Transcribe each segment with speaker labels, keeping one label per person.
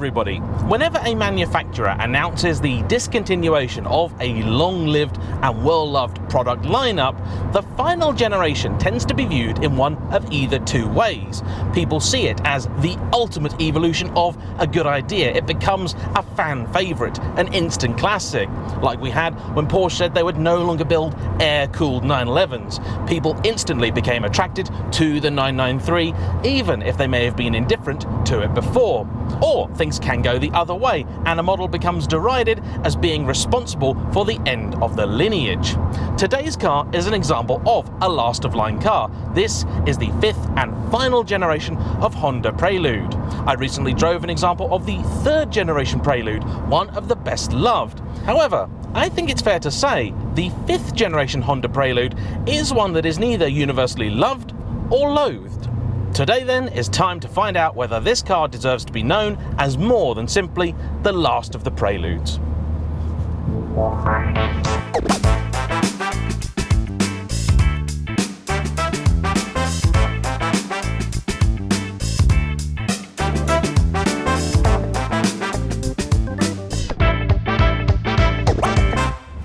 Speaker 1: everybody. Whenever a manufacturer announces the discontinuation of a long-lived and well-loved product lineup, the final generation tends to be viewed in one of either two ways. People see it as the ultimate evolution of a good idea. It becomes a fan favourite, an instant classic, like we had when Porsche said they would no longer build air-cooled 911s. People instantly became attracted to the 993, even if they may have been indifferent to it before. Or things can go the other way, and a model becomes derided as being responsible for the end of the lineage. Today's car is an example of a last-of-line car. This is the fifth and final generation of Honda Prelude. I recently drove an example of the third generation Prelude, one of the best loved. However, I think it's fair to say the fifth generation Honda Prelude is one that is neither universally loved or loathed. Today then is time to find out whether this car deserves to be known as more than simply the last of the Preludes.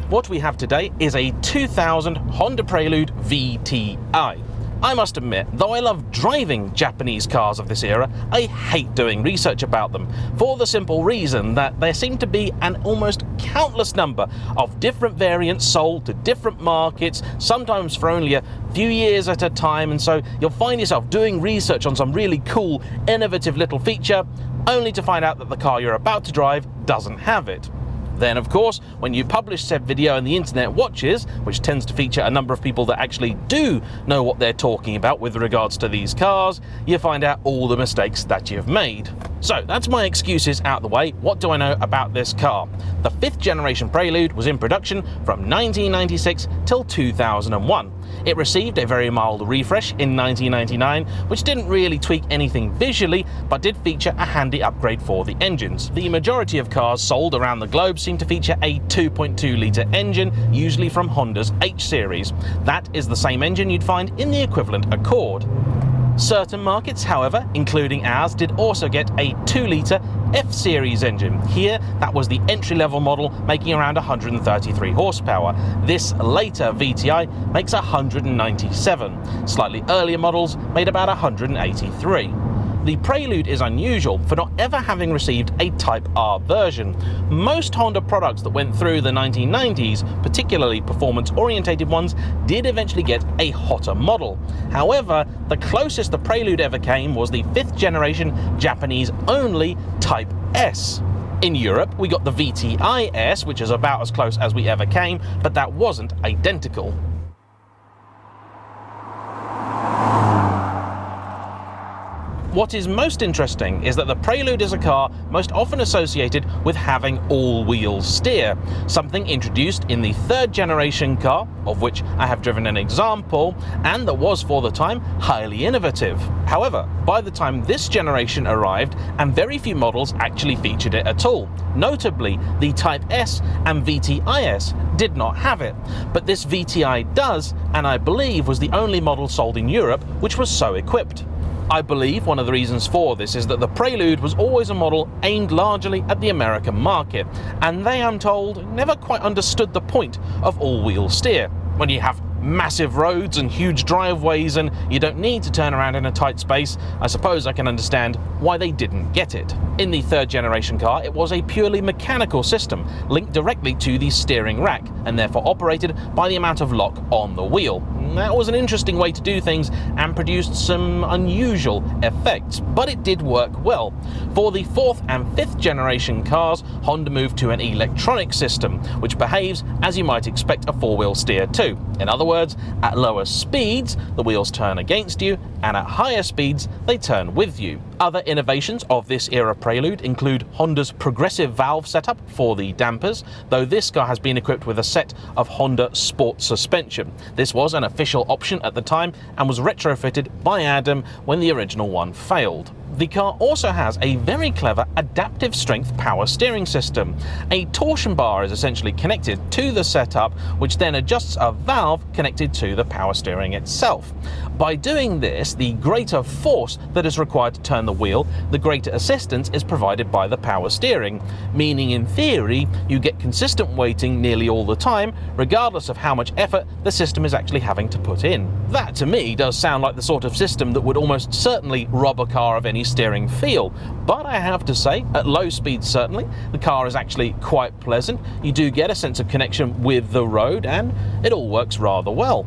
Speaker 1: What we have today is a 2000 Honda Prelude VTI. I must admit, though I love driving Japanese cars of this era, I hate doing research about them, for the simple reason that there seem to be an almost countless number of different variants sold to different markets, sometimes for only a few years at a time, and so you'll find yourself doing research on some really cool, innovative little feature, only to find out that the car you're about to drive doesn't have it. Then, of course, when you publish said video and the internet watches, which tends to feature a number of people that actually do know what they're talking about with regards to these cars, you find out all the mistakes that you've made. So that's my excuses out the way. What do I know about this car? The fifth generation Prelude was in production from 1996 till 2001. It received a very mild refresh in 1999, which didn't really tweak anything visually, but did feature a handy upgrade for the engines. The majority of cars sold around the globe seem to feature a 2.2 litre engine, usually from Honda's H series. That is the same engine you'd find in the equivalent Accord. Certain markets, however, including ours, did also get a 2-litre F-Series engine. Here, that was the entry-level model, making around 133 horsepower. This later VTI makes 197. Slightly earlier models made about 183. The Prelude is unusual for not ever having received a Type R version. Most Honda products that went through the 1990s, particularly performance-orientated ones, did eventually get a hotter model. However, the closest the Prelude ever came was the 5th generation Japanese-only Type S. In Europe, we got the VTI S, which is about as close as we ever came, but that wasn't identical. What is most interesting is that the Prelude is a car most often associated with having all-wheel steer, something introduced in the third generation car, of which I have driven an example, and that was for the time highly innovative. However, by the time this generation arrived, and very few models actually featured it at all. Notably, the Type S and VTIS did not have it, but this VTI does, and I believe was the only model sold in Europe which was so equipped. I believe one of the reasons for this is that the Prelude was always a model aimed largely at the American market, and they, I'm told, never quite understood the point of all-wheel steer. When you have massive roads and huge driveways and you don't need to turn around in a tight space, I suppose I can understand why they didn't get it. In the third generation car, it was a purely mechanical system linked directly to the steering rack and therefore operated by the amount of lock on the wheel. That was an interesting way to do things and produced some unusual effects, but it did work well. For the fourth and fifth generation cars, Honda moved to an electronic system, which behaves as you might expect a four-wheel steer to. In other words, at lower speeds, the wheels turn against you, and at higher speeds, they turn with you. Other innovations of this era Prelude include Honda's progressive valve setup for the dampers, though this car has been equipped with a set of Honda Sport suspension. This was an official option at the time and was retrofitted by Adam when the original one failed. The car also has a very clever adaptive strength power steering system. A torsion bar is essentially connected to the setup, which then adjusts a valve connected to the power steering itself. By doing this, the greater force that is required to turn the wheel, the greater assistance is provided by the power steering, meaning in theory you get consistent weighting nearly all the time, regardless of how much effort the system is actually having to put in. That to me does sound like the sort of system that would almost certainly rob a car of any steering feel, but I have to say, at low speeds certainly, the car is actually quite pleasant. You do get a sense of connection with the road, and it all works rather well.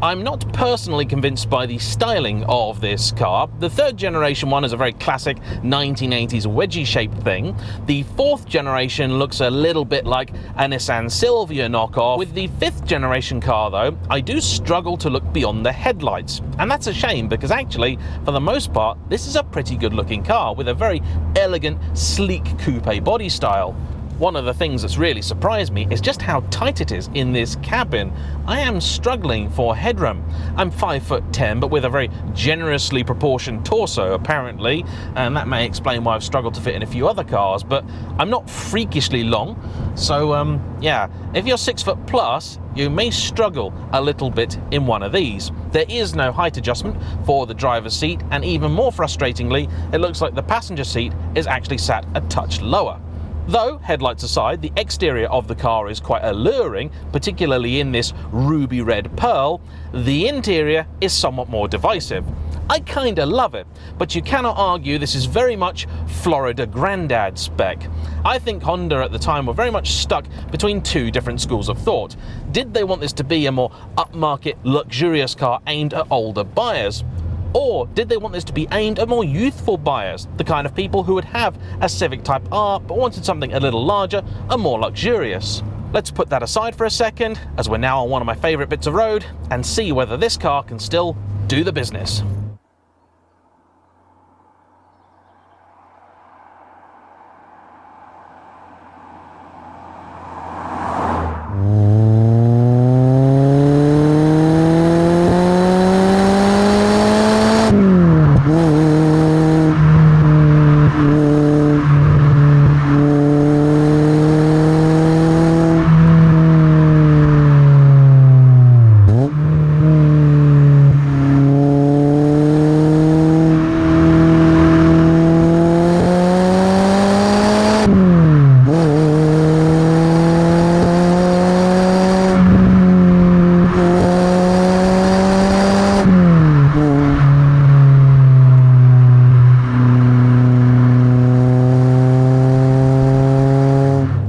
Speaker 1: I'm not personally convinced by the styling of this car. The third generation one is a very classic 1980s wedgie shaped thing. The fourth generation looks a little bit like a Nissan Silvia knockoff. With the fifth generation car though, I do struggle to look beyond the headlights. And that's a shame because actually, for the most part, this is a pretty good looking car with a very elegant, sleek coupe body style. One of the things that's really surprised me is just how tight it is in this cabin. I am struggling for headroom. I'm 5'10", but with a very generously proportioned torso apparently, and that may explain why I've struggled to fit in a few other cars, but I'm not freakishly long, so yeah, if you're 6 foot plus, you may struggle a little bit in one of these. There is no height adjustment for the driver's seat, and even more frustratingly, it looks like the passenger seat is actually sat a touch lower. Though, headlights aside, the exterior of the car is quite alluring, particularly in this ruby red pearl. The interior is somewhat more divisive. I kinda love it, but you cannot argue this is very much Florida Grandad spec. I think Honda at the time were very much stuck between two different schools of thought. Did they want this to be a more upmarket, luxurious car aimed at older buyers? Or did they want this to be aimed at more youthful buyers, the kind of people who would have a Civic Type R but wanted something a little larger and more luxurious? Let's put that aside for a second, as we're now on one of my favourite bits of road, and see whether this car can still do the business.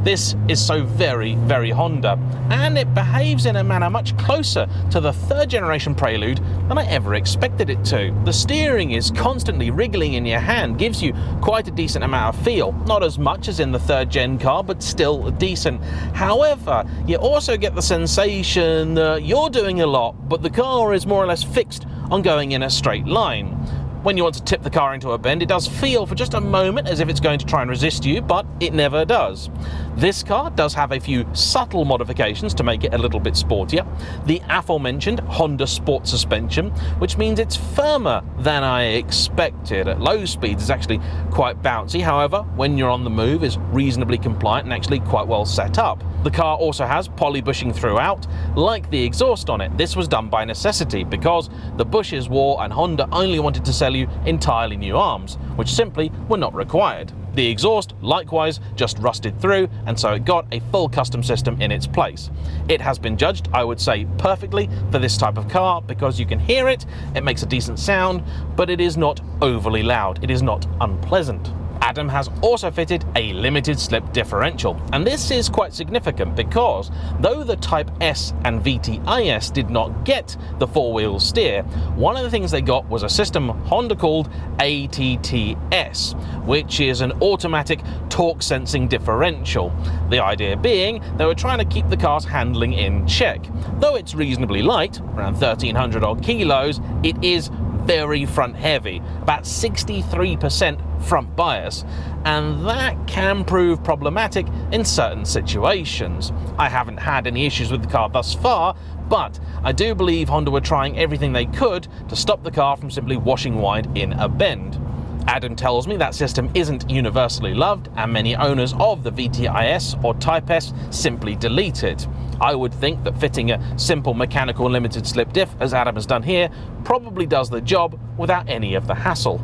Speaker 1: This is so very, very Honda, and it behaves in a manner much closer to the third generation Prelude than I ever expected it to. The steering is constantly wriggling in your hand, gives you quite a decent amount of feel. Not as much as in the third gen car, but still decent. However, you also get the sensation that you're doing a lot, but the car is more or less fixed on going in a straight line. When you want to tip the car into a bend, it does feel for just a moment as if it's going to try and resist you, but it never does. This car does have a few subtle modifications to make it a little bit sportier. The aforementioned Honda Sport suspension, which means it's firmer than I expected. At low speeds, it's actually quite bouncy. However, when you're on the move, it's reasonably compliant and actually quite well set up. The car also has poly bushing throughout, like the exhaust on it. This was done by necessity because the bushes wore and Honda only wanted to sell you entirely new arms, which simply were not required. The exhaust likewise just rusted through, and so it got a full custom system in its place. It has been judged, I would say, perfectly for this type of car because you can hear it, it makes a decent sound, but it is not overly loud, it is not unpleasant. Adam has also fitted a limited slip differential, and this is quite significant because though the Type S and VTIS did not get the four-wheel steer, one of the things they got was a system Honda called ATTS, which is an automatic torque sensing differential. The idea being they were trying to keep the car's handling in check. Though it's reasonably light, around 1,300 odd kilos, it is very front heavy, about 63% front bias, and that can prove problematic in certain situations. I haven't had any issues with the car thus far, but I do believe Honda were trying everything they could to stop the car from simply washing wide in a bend. Adam tells me that system isn't universally loved and many owners of the VTIS or Type S simply delete it. I would think that fitting a simple mechanical limited slip diff, as Adam has done here, probably does the job without any of the hassle.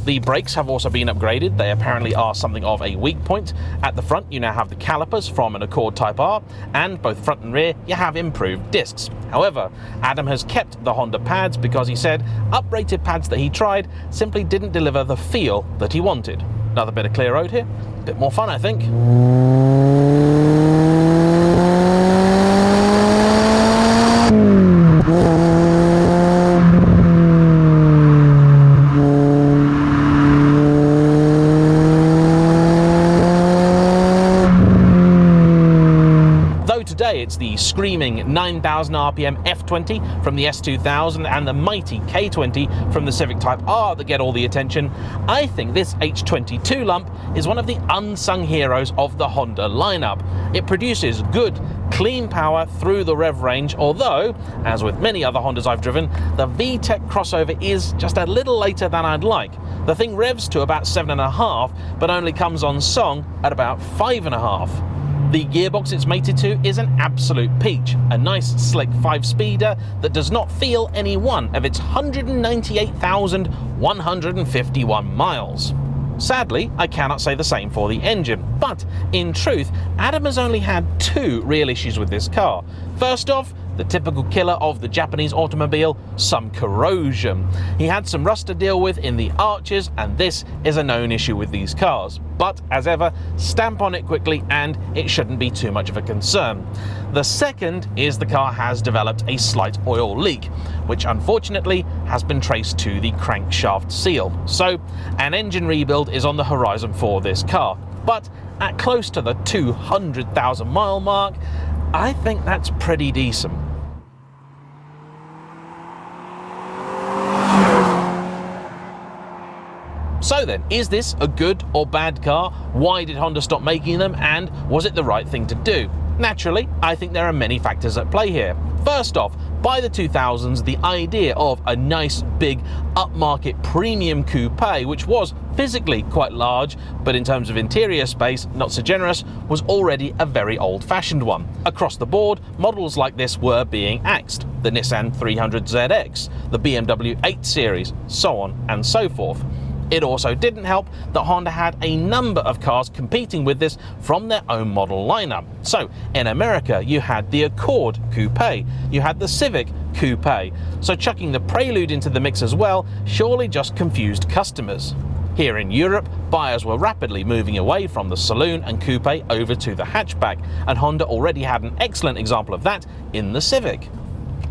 Speaker 1: The brakes have also been upgraded. They apparently are something of a weak point. At the front you now have the calipers from an Accord Type R, and both front and rear you have improved discs. However, Adam has kept the Honda pads because he said uprated pads that he tried simply didn't deliver the feel that he wanted. Another bit of clear road here, a bit more fun I think. Today it's the screaming 9,000 RPM F20 from the S2000 and the mighty K20 from the Civic Type R that get all the attention. I think this H22 lump is one of the unsung heroes of the Honda lineup. It produces good, clean power through the rev range, although, as with many other Hondas I've driven, the VTEC crossover is just a little later than I'd like. The thing revs to about 7.5, but only comes on song at about 5.5. The gearbox it's mated to is an absolute peach, a nice slick 5-speeder that does not feel any one of its 198,151 miles. Sadly, I cannot say the same for the engine, but in truth, Adam has only had 2 real issues with this car. First off, the typical killer of the Japanese automobile, some corrosion. He had some rust to deal with in the arches, and this is a known issue with these cars. But as ever, stamp on it quickly and it shouldn't be too much of a concern. The second is the car has developed a slight oil leak, which unfortunately has been traced to the crankshaft seal. So an engine rebuild is on the horizon for this car. But at close to the 200,000 mile mark, I think that's pretty decent. So then, is this a good or bad car? Why did Honda stop making them, and was it the right thing to do? Naturally, I think there are many factors at play here. First off, by the 2000s, the idea of a nice, big, upmarket premium coupe, which was physically quite large, but in terms of interior space, not so generous, was already a very old-fashioned one. Across the board, models like this were being axed. The Nissan 300ZX, the BMW 8 Series, so on and so forth. It also didn't help that Honda had a number of cars competing with this from their own model lineup. So in America you had the Accord Coupe, you had the Civic Coupe, so chucking the Prelude into the mix as well surely just confused customers. Here in Europe, buyers were rapidly moving away from the saloon and coupe over to the hatchback, and Honda already had an excellent example of that in the Civic.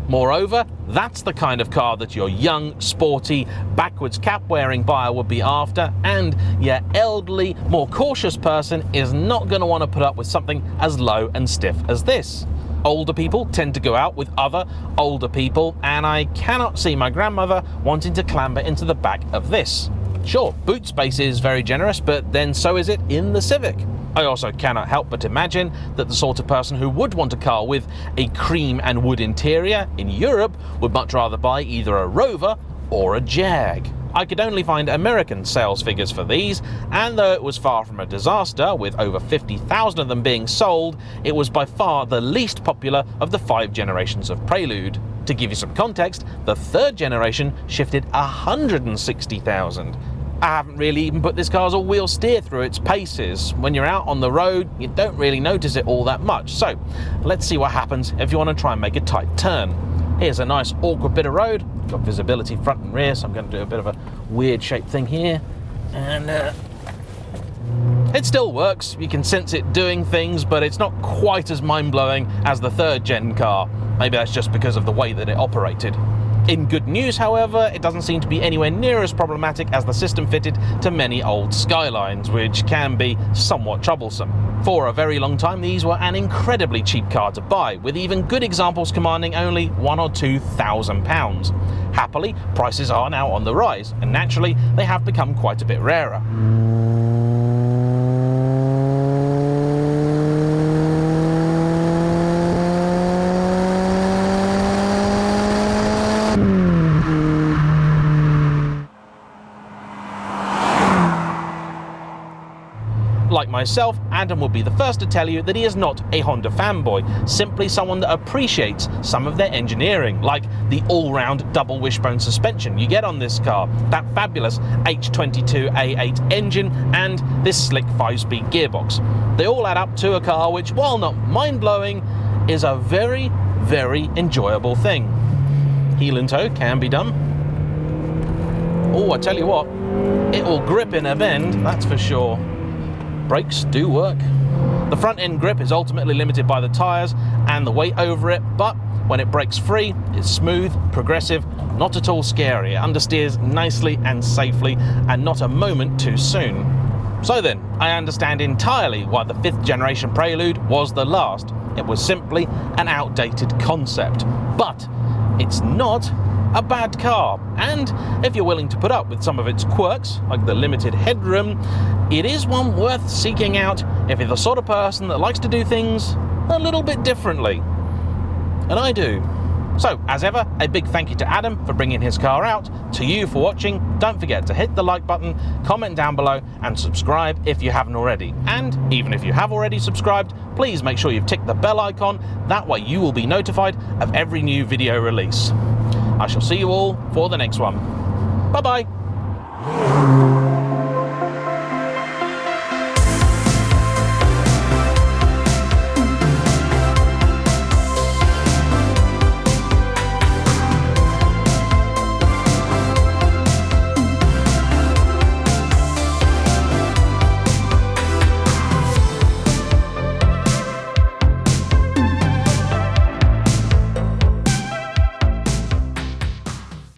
Speaker 1: Moreover, that's the kind of car that your young, sporty, backwards cap-wearing buyer would be after, and your elderly, more cautious person is not going to want to put up with something as low and stiff as this. Older people tend to go out with other older people, and I cannot see my grandmother wanting to clamber into the back of this. Sure, boot space is very generous, but then so is it in the Civic. I also cannot help but imagine that the sort of person who would want a car with a cream and wood interior in Europe would much rather buy either a Rover or a Jag. I could only find American sales figures for these, and though it was far from a disaster, with over 50,000 of them being sold, it was by far the least popular of the 5 generations of Prelude. To give you some context, the 3rd generation shifted 160,000. I haven't really even put this car's all-wheel steer through its paces. When you're out on the road, you don't really notice it all that much. So let's see what happens if you want to try and make a tight turn. Here's a nice awkward bit of road. Got visibility front and rear, so I'm going to do a bit of a weird shaped thing here. And it still works. You can sense it doing things, but it's not quite as mind-blowing as the 3rd gen car. Maybe that's just because of the way that it operated. In good news, however, it doesn't seem to be anywhere near as problematic as the system fitted to many old Skylines, which can be somewhat troublesome. For a very long time, these were an incredibly cheap car to buy, with even good examples commanding only £1,000 or £2,000. Happily, prices are now on the rise, and naturally, they have become quite a bit rarer. myself, Adam will be the first to tell you that he is not a Honda fanboy, simply someone that appreciates some of their engineering, like the all-round double wishbone suspension you get on this car, that fabulous H22A8 engine, and this slick 5-speed gearbox. They all add up to a car which, while not mind-blowing, is a very, very enjoyable thing. Heel and toe can be done. Oh, I tell you what, it will grip in a bend, that's for sure. Brakes do work. The front end grip is ultimately limited by the tyres and the weight over it, but when it breaks free, it's smooth, progressive, not at all scary. It understeers nicely and safely, and not a moment too soon. So then, I understand entirely why the 5th generation Prelude was the last. It was simply an outdated concept. But it's not a bad car, and if you're willing to put up with some of its quirks, like the limited headroom, it is one worth seeking out if you're the sort of person that likes to do things a little bit differently. And I do. So, as ever, a big thank you to Adam for bringing his car out, to you for watching. Don't forget to hit the like button, comment down below, and subscribe if you haven't already. And even if you have already subscribed, please make sure you've ticked the bell icon, that way you will be notified of every new video release. I shall see you all for the next one. Bye-bye.